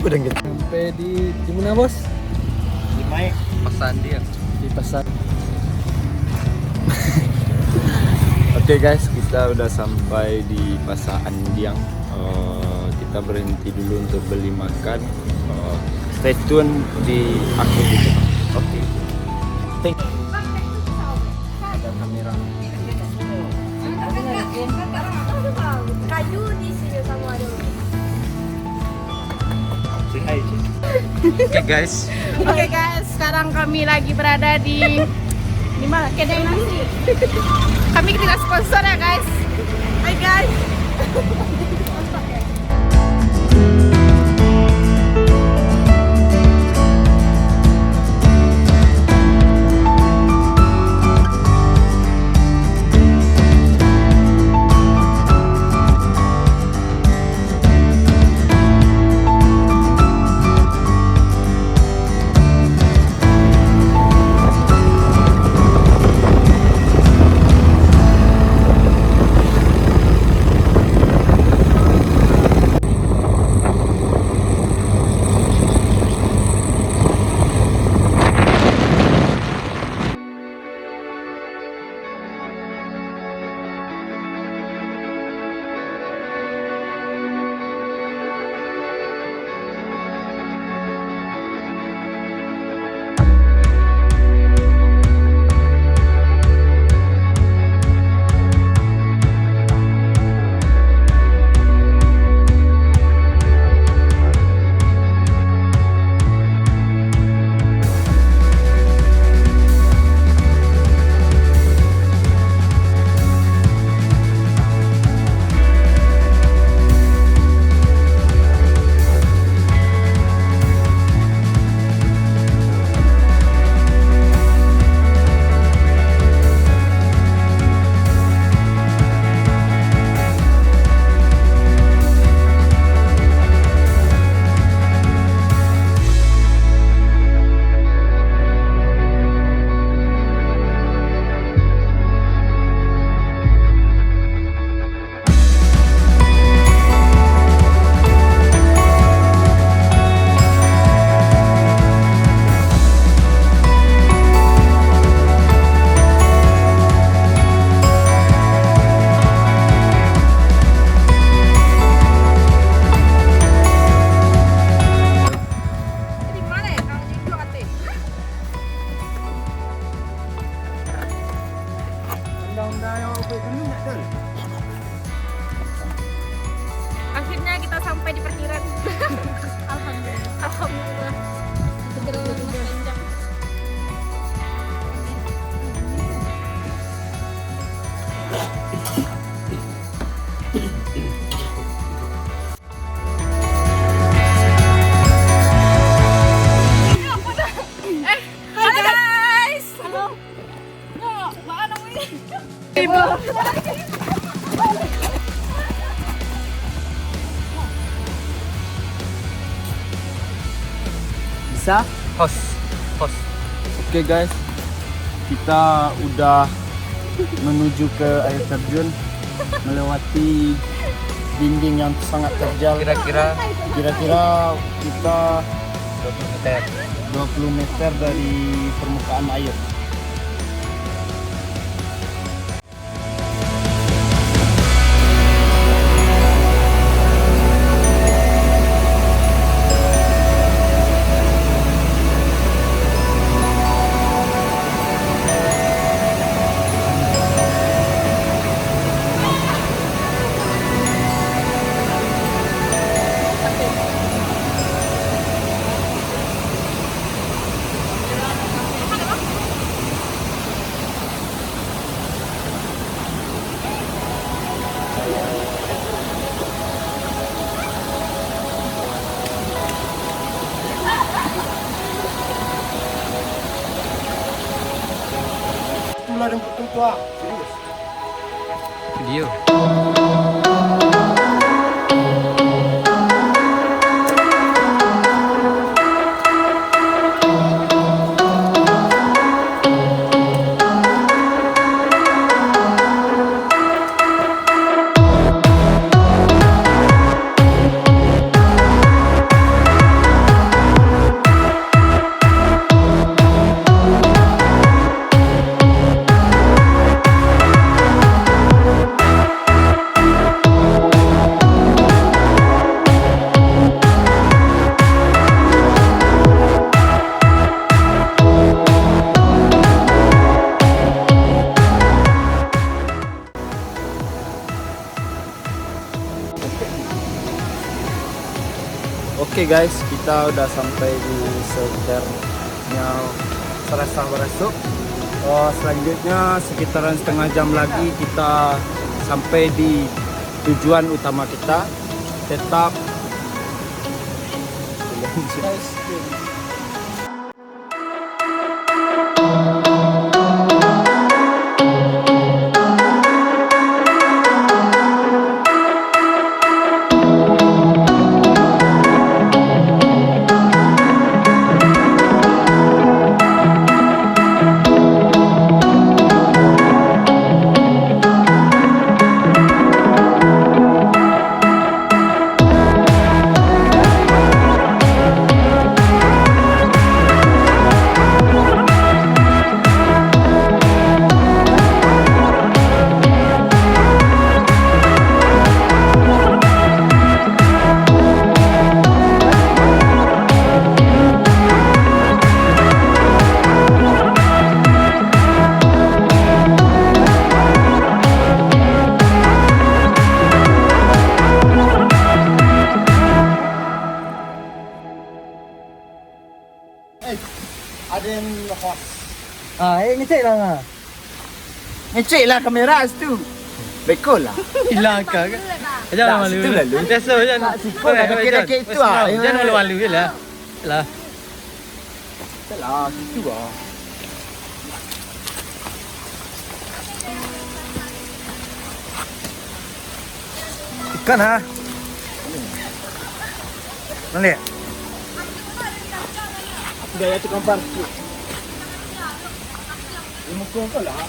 udah gitu. Sampai di mana bos? Di Mai pesan dia. Di pasar. Oke guys, kita udah sampai di Pasar Andiang. Kita berhenti dulu untuk beli makan. Stay tune di akun YouTube. Oke. Thank you. Ada kamera. Kayu di sini sama ada. Say hi, Ci. Oke guys. Oke guys, sekarang kami lagi berada di mana? Kedai nasi. Kami tidak sponsor ya guys. Hai guys. Akhirnya kita sampai di parkiran. Alhamdulillah. Alhamdulillah. Panjang. Halo guys. Halo. Mana ini? Ibu. Bisa? Host. Oke guys, kita udah menuju ke air terjun, melewati dinding yang sangat terjal. Kira-kira Kita 20 meter. 20 meter dari permukaan air. Mula dan tua. Serius. Video. Oke guys, kita udah sampai di shelternya Sarasah Barasuk. Selanjutnya sekitaran setengah jam lagi kita sampai di tujuan utama kita. Tetap ada yang host. ngecek lah ngah. ngecek lah kamera situ. Bekol lah. Hilang kan? Jangan malu. situ lalu. Biasa jangan. Sikit ada kira-kira itu ah. Jangan malu-malu je lah. Lah. Salah situ ah. Ikan ha. Mana? Gaya tu gambar sikit. Muka kau lah.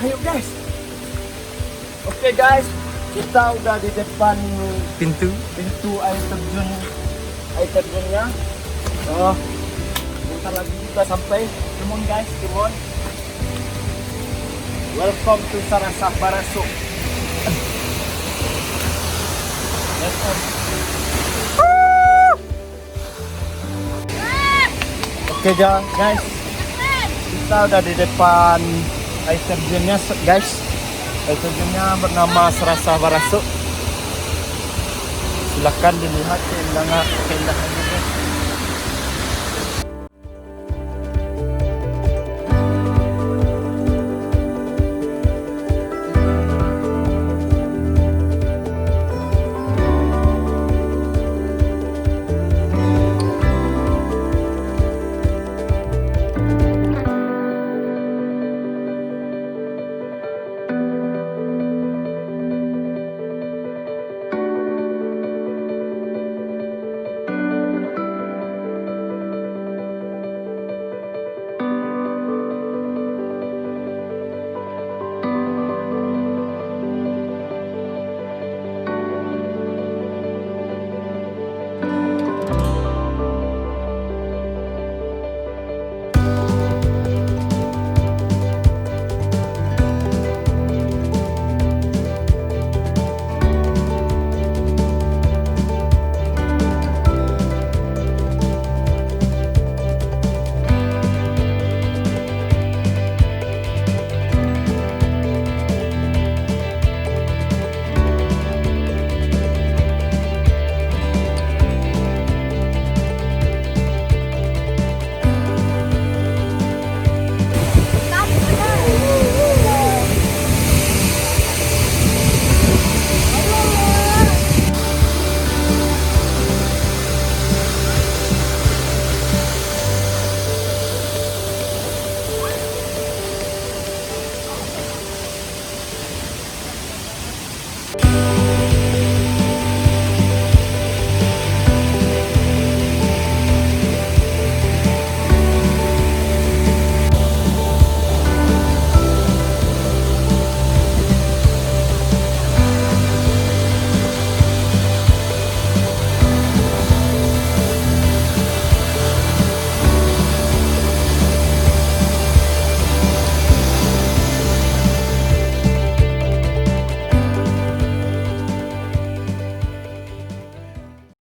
Ayo guys. Okay guys, kita udah di depan Pintu. pintu air terjunnya. Bentar lagi kita sampai. Come on guys, come on. Welcome to Sarasah Barasuk. Let's go. Oke guys, kita udah di depan air terjunnya guys. Air terjunnya bernama Sarasah Barasuk. Silakan dilihat keindahannya guys.